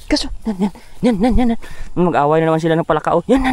Kaso, yan. Mag-away na naman sila ng palakao. Yan.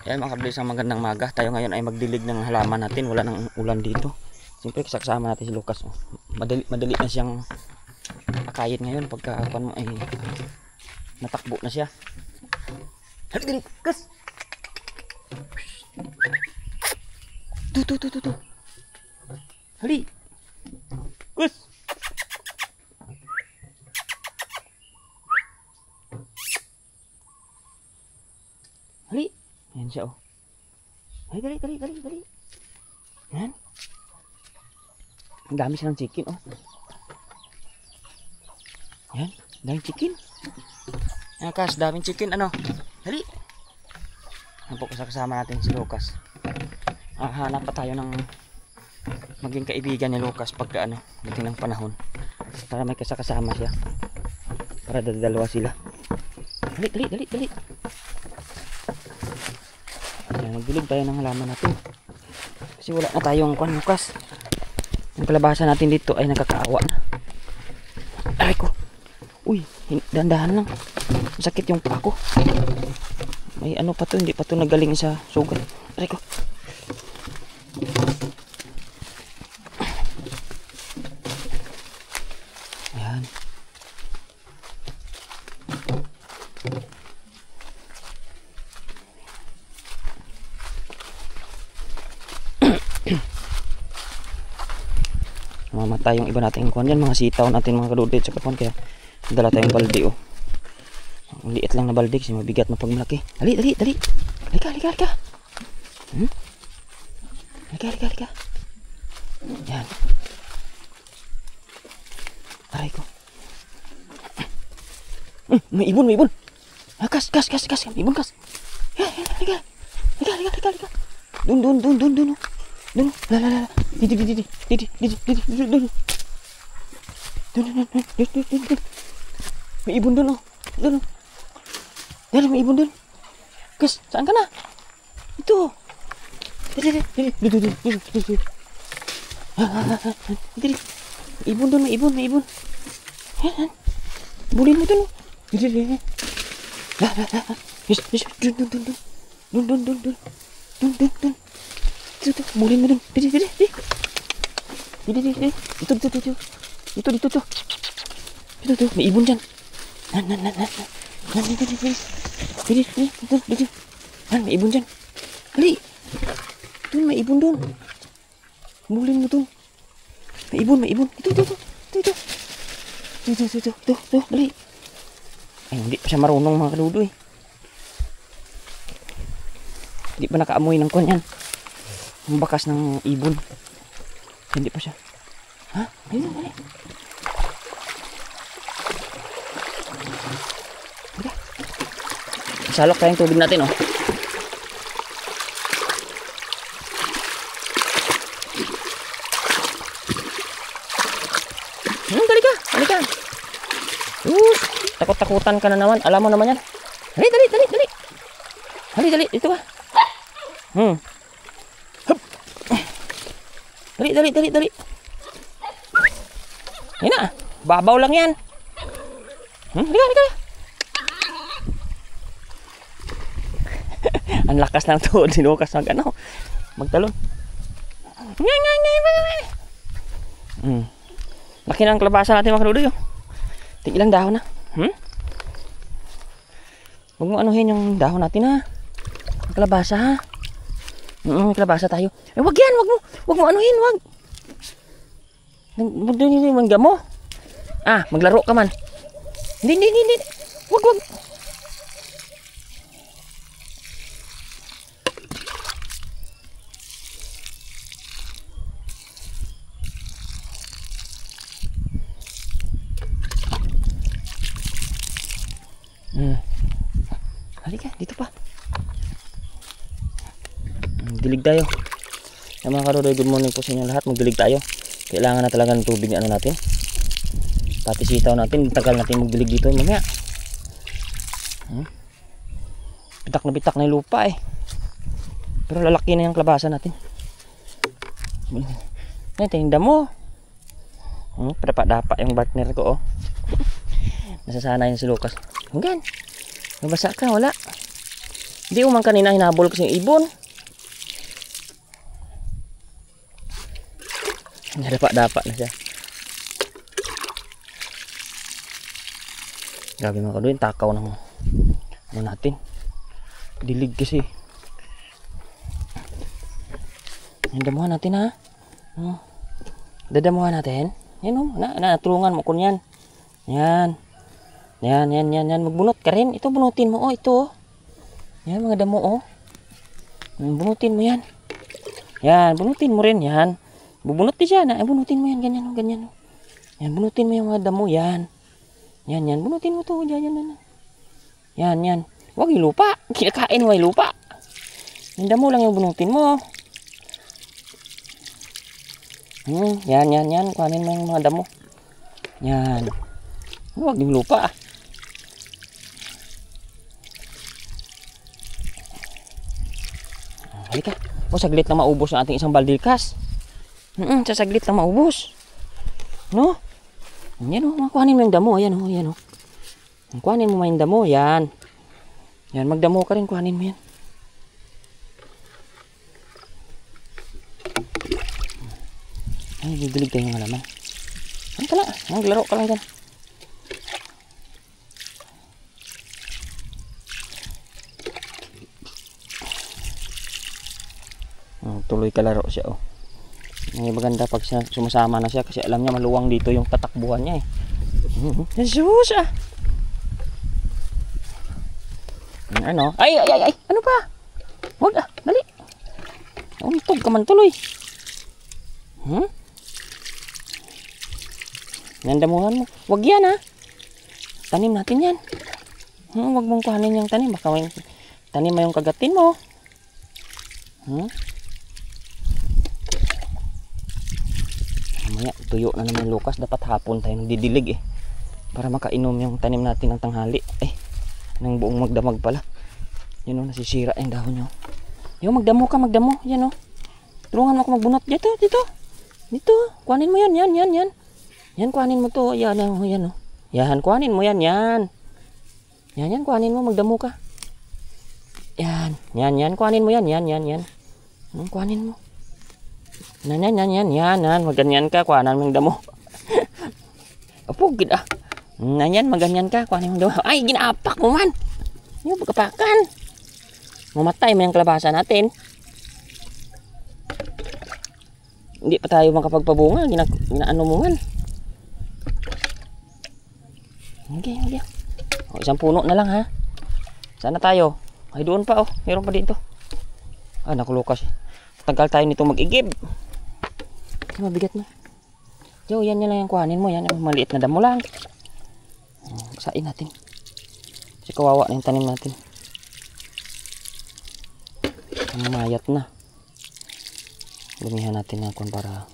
Ayan mga kablis, ang magandang maga. Tayo ngayon ay magdilig ng halaman natin. Wala nang ulan dito. Siyempre kasama natin si Lucas. Madali na siyang akayin ngayon. Pagka mo ay natakbo na siya. Hali, Lucas! Tu. Hali! Lucas! Hali! Ayan siya, oh. Ay, dali. Ayan. Ang dami siya ng chicken, oh. Ayan, daming chicken. Ayan, Kas, daming chicken, ano. Dali. Ayan po, kasama natin si Lucas. Hanap pa tayo ng maging kaibigan ni Lucas pagka, dating ng panahon. Para may kasama siya. Para dalawa sila. Dali. Magdilig tayo ng halaman natin kasi wala na tayong Lucas. Yung kalabasan natin dito ay nakakaawa na. Aray ko, uy, dandahan lang, sakit yung paa ko. May ano pa to, hindi pa to nagaling sa sugat. Aray ko. Ayan. Mamatay yung iba nating kuhan yan, mga sitaw natin mga kadudit sa kapuan, kaya dala tayong balde, oh. Ang liit lang na balde kasi mabigat na pag malaki. Dali. Halika. Halika. Yan. Aray ko. May ibon. Kas. May ibon, Kas. Halika. Dun. La. Didi. May ibon dun, oh. Dun. May ibon dun. Kas, saan ka na? Ito. Didi. May ibon. Yan. Bulin mo dun, oh. Didi. La. Yes. Dun. Ito, bulin mo dun. Didi. Ito, may ibon dyan. Didi. May ibon dyan. Hali. Dun, may ibon dun. Bulin mo dun. May ibon. Ito. Dali. Ay, hindi pa siya marunong mga kadudo, eh. Hindi pa nakaamoy ng kuwan yan. Ang bakas ng ibon. Hindi pa siya. Ha? Dali. Okay. Salok tayong tubig natin, oh. Dali ka. Takot-takutan ka na naman. Alam mo naman yan. Dali. Dito ka. Dali. Yan na. Babaw lang yan. Halika. Ang lakas ng tuhod ni Lucas magtalon. Laki ng kalabasan natin mga kaludoy. Ilang dahon na. Huwag mo anuhin yung dahon natin, ha. Kalabasa, ha. Kalabasa tayo. Wag yan, wag mo anuhin, wag. Mangga mo. Maglaro ka man. Hindi. Wag. Halika, dito pa. Dilig tayo. Mga karodoy, good morning po sa inyo lahat. Magdilig tayo. Kailangan na talaga ng tubig na natin. Pati sitaw natin, tagal natin magdilig dito mamaya. Bitak na yung lupa eh. Pero lalaki na yung kalabasan natin. Tinda mo. Dapat yung partner ko oh. Nasasana yun si Lucas. Hanggang. Nabasa ka, wala. Hindi umang kanina hinabol kasi yung ibon. Dapat na siya. Grabe mga kadoy, takaw ng ano natin. Dilig kasi. Damuhan natin ha. Dadamuhan natin. Yan o, natulungan mo ko yan. Yan. Magbunot ka rin. Ito bunutin mo ito. Yan mga damo bunutin mo yan. Yan, bunutin mo rin yan. Bubunot din siya na. Bunutin mo yan, ganyan. Yan, bunutin mo yung mga damo yan. Yan, bunutin mo to. Yan. Huwag yung lupa. Kinakain mo yung lupa. Yung damo lang yung bunutin mo. Yan. Kuhanin mo yung mga damo. Yan. Huwag yung lupa. Halika. Saglit na maubos ang ating isang baldikas. Saglit na maubos. No? Yan o. Kuhanin mo yung damo. Yan o. Kuhanin mo yung damo. Yan. Yan. Magdamo ka rin. Kuhanin mo yan. Ay, didilig tayo ng halaman. Ano ka na? Naglaro ka lang dyan. Tuloy kalaro siya oh. May maganda pag sumasama na siya kasi alam niya maluwang dito yung tatakbuhan niya eh. Jesus ah. Ano? Ay! Ano pa? Wag dali. Untog ka man tuloy. Nandamuhan mo. Wag yan ha. Tanim natin yan. Wag mong kuhanin yung tanim. Baka may tanim mo yung kagatin mo. Mamaya tuyo na naman Lucas. Dapat hapon tayo nagdidilig eh. Para makainom yung tanim natin ng tanghali. Ng buong magdamag pala. Yun o, nasisira yung dahon nyo. Yung magdamo ka, Yan o. Tulungan mo ako magbunot. Dito. Kuhanin mo yan. Yan, kuhanin mo to. Yan o. Yan, kuhanin mo yan. Yan, kuhanin mo. Magdamo ka. Yan, kuhanin mo yan. Yan. Kuhanin mo. Yan. Maganyan ka. Kuhanan mo yung damo. Apog, yan, maganyan ka. Kuhanin mo yung damo. Ay, ginaapak mo man. Yung pagkapakan. Mamatay mo yung kalabasa natin. Hindi pa tayo makapagpabunga. Ginaano mo man. Okay. Isang puno na lang ha. Sana tayo. Ay doon pa oh. Meron pa dito. Naku Lucas. Tagal tayo nito mag-igib. Mabigat na. Yan lang yung kuhanin mo. Yan maliit na damo lang. Sain natin. Kasi kawawa na yung tanim natin. Mayat na. Lumihan natin na para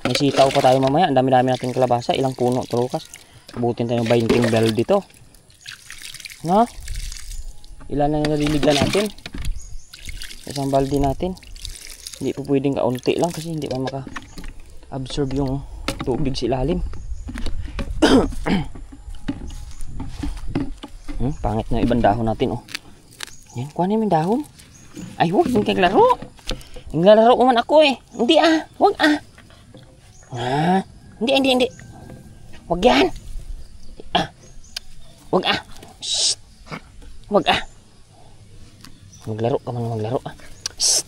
may sitaw pa tayo mamaya. Ang dami-dami natin kalabasa. Ilang puno to Lucas. Abutin tayo 20 bell dito. No? Ilan na yung naliligan natin. Isang baldi natin. Hindi po pwedeng kaunti lang kasi hindi pa maka-absorb yung tubig sa ilalim. Pangit na ibang dahon natin oh. Yan, kuhanin mo yung dahon. Ay, huwag yung kaglaro. Naglalaro ko man ako eh. Hindi huwag Hindi. Huwag yan. Huwag Shhh. Huwag Maglaro ka man, maglaro Shhh.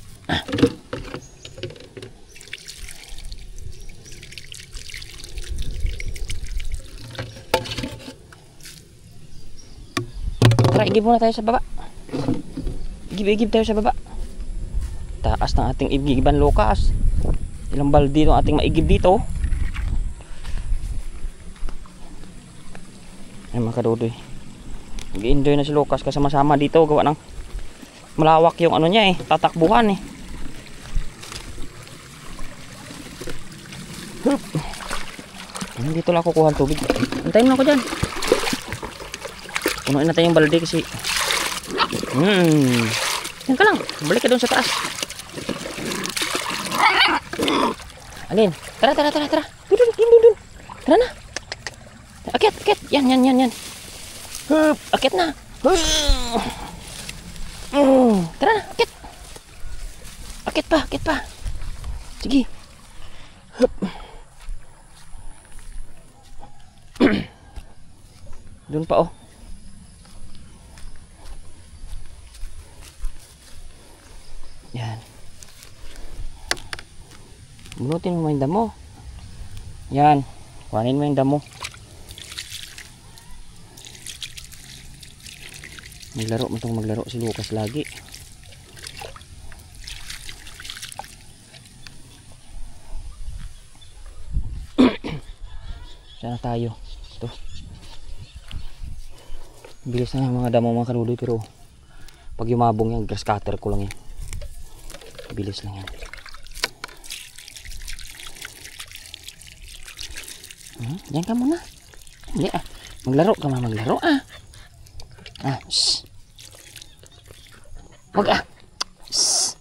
tara, igib muna tayo sa baba. Igib tayo sa baba. Taas ng ating igiban, Lucas. Ilang balde itong ating maigib dito. Ay mga kadudoy, mag-enjoy na si Lucas kasama-sama dito. Gawa ng malawak yung ano niya tatakbuhan Hup. Dito lang ako kuha ng tubig. Antayin mo ako dyan. Punuin natin yung balde kasi yan ka lang, balik ka doon sa taas. Alin? Tara. Dun. Tara na. Akit. Yan. Hup, akit na. Tara na, akit. Akit pa. Sige. Hup. Doon pa Yan. Bunutin mo yung damo. Yan. Kuhanin mo yung damo. Maglaro si Lucas lagi. Sana tayo. Ito. Bilis na yung mga damo mga kaluloy, pero pag yumabong yan, grass cutter ko lang yan. Bilis lang yan. Diyan ka muna. Hindi maglaro ka maglaro shh. Wag shh.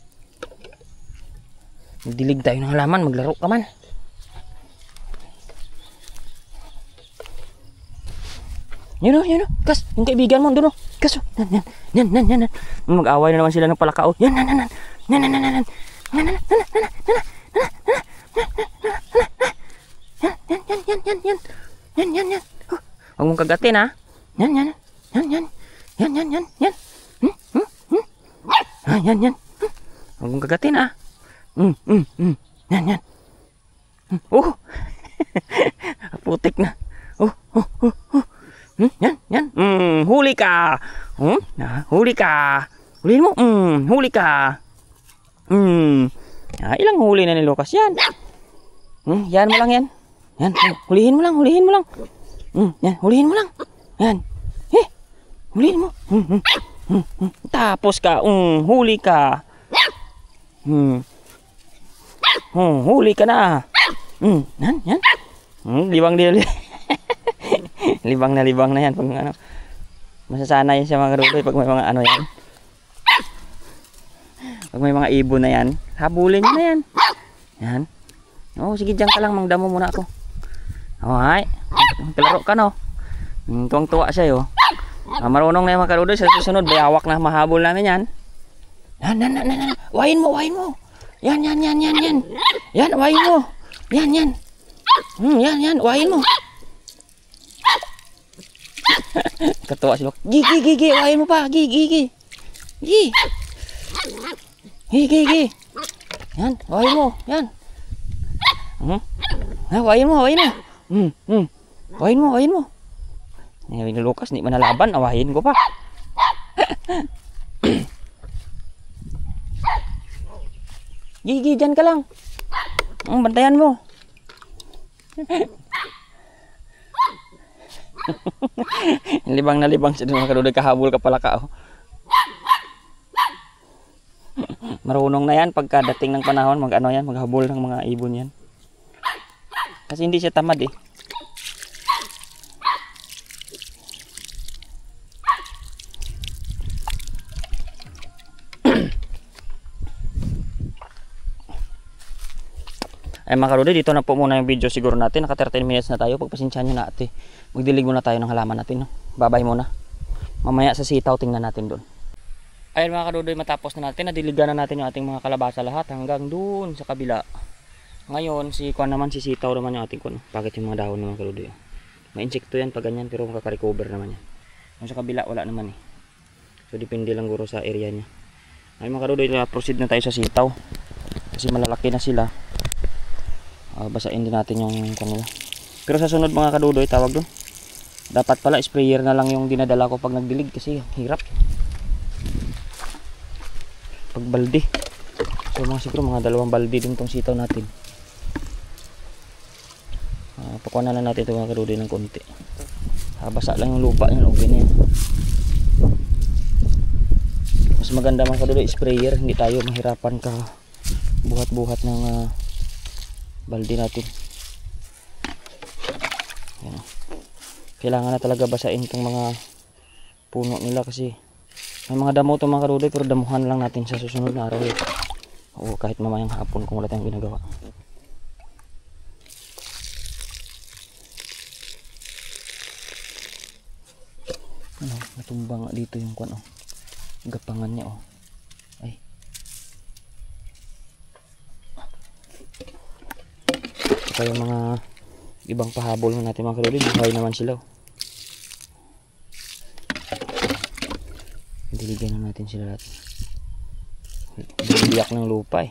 Magdilig tayo ng halaman, maglaro ka man. Yun o, Kas, yung kaibigan mo doon o. Kas, yan. Mag-away na naman sila ng palakao. Yan. Huwag mong kagatin ha. Yan. Yan. Huwag mong kagatin ha. Yan. Putik na. Yan. Huli ka. Huli ka. Huliin mo. Huli ka. Ilang huli na ni Lucas yan. Yan mo lang yan. Yan. Hulihin mo lang. Yan. Hulihin mo lang. Yan. Hulihin mo. Tapos ka. Huli ka. Huli ka na. Yan. Libang na yan pag ano, masasanay siya mga karuloy pag may mga ano yan, pag may mga ibon na yan, habulin nyo na yan. Sige dyan ka lang, mangdamo muna ako. Ay, kalaro ka no. Tuwang-tuwa siya marunong na yung mga karuloy. Sa susunod bayawak na mahabol namin yan. Yan. Wahin mo. Yan. Yan, wahin mo. Yan. Wahin mo. Katuwa si Lok. Gi, wahin mo pa. Gi. Yan, wahin mo. Yan. Wahin mo. Wahin mo. Ngayon ni Lucas, hindi manalaban. Awahin ko pa. Gi, dyan ka lang. Bantayan mo. Libang na libang siya mga kaluloy, kahabol ka pala ka Marunong na yan pagkadating ng panahon, maghabol ng mga ibon yan. Kasi hindi siya tamad Ay mga kaluloy, dito na po muna yung video siguro natin. Naka 13 minutes na tayo. Pagpasensyahan nyo na magdilig muna tayo ng halaman natin. Babay muna. Mamaya sa sitaw tingnan natin doon. Ayun mga kaluloy, matapos na natin. Nadiligan na natin yung ating mga kalabasa lahat hanggang doon sa kabila. Ngayon si sitaw naman yung ating Bakit yung mga dahon ng mga kaluloy? May insekto yan pag ganyan, pero makaka-recover naman yan. Yung sa kabila wala naman So depende lang guro sa area niya. Ayun mga kaluloy, proceed na tayo sa sitaw. Kasi malalaki na sila. Basain din natin yung kanila. Pero sa sunod mga kadudoy, tawag doon, Dapat pala sprayer na lang yung dinadala ko pag nagdilig kasi hirap. Pag balde. So siguro mga 2 balde din tong sitaw natin. Pakuha na lang natin ito mga kadudi ng konti. Basa lang yung lupa yan, okay na yan. Mas maganda mga kadudi sprayer, hindi tayo mahirapan ka buhat-buhat ng balde natin. Yan. Kailangan na talaga basain itong mga puno nila kasi may mga damo itong mga kadudi, pero damuhan lang natin sa susunod na araw. O kahit mamayang hapon kung wala tayong ginagawa. Natumba nga dito yung kwan, gapangan niya, ay. Saka yung mga ibang pahabol na natin mga kadudi, buhay naman sila. Diligan na natin sila lahat. Biyak ng lupa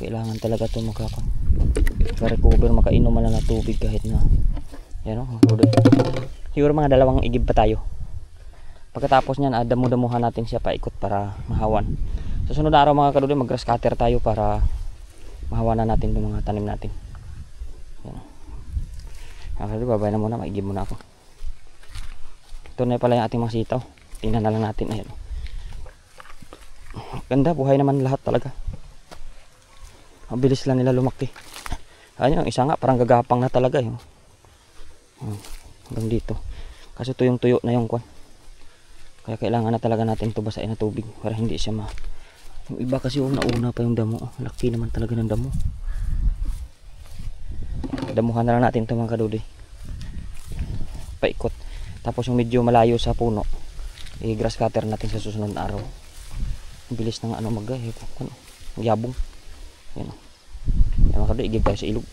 kailangan talaga ito maka-recover, makainom na ng tubig kahit na yan siguro mga 2 igib pa tayo. Pagkatapos nyan damu-damuhan natin siya paikot para mahawan. Sa sunod na araw mga kadudi, mag grass cutter tayo para mahawanan natin yung mga tanim natin. Yan. Mga kadudi, babay na muna, maigib muna ako. Ito na pala yung ating mga sitaw, tingnan na lang natin. Ayan. Ganda, buhay naman lahat talaga. Ang bilis lang nila lumaki. Ayun, yung isa nga parang gagapang na talaga yun. Hanggang dito. Kasi ito yung tuyo na yung kwan. Kaya kailangan na talaga natin ito basain na tubig para hindi siya yung iba kasi nauna pa yung damo. Laki naman talaga ng damo. Damuhan na lang natin ito mga kadudi. Paikot. Tapos yung medyo malayo sa puno, i-grass cutter natin sa susunod na araw. Ang bilis ng yabong. Yan. Yan mga kadudi, igib tayo sa ilog.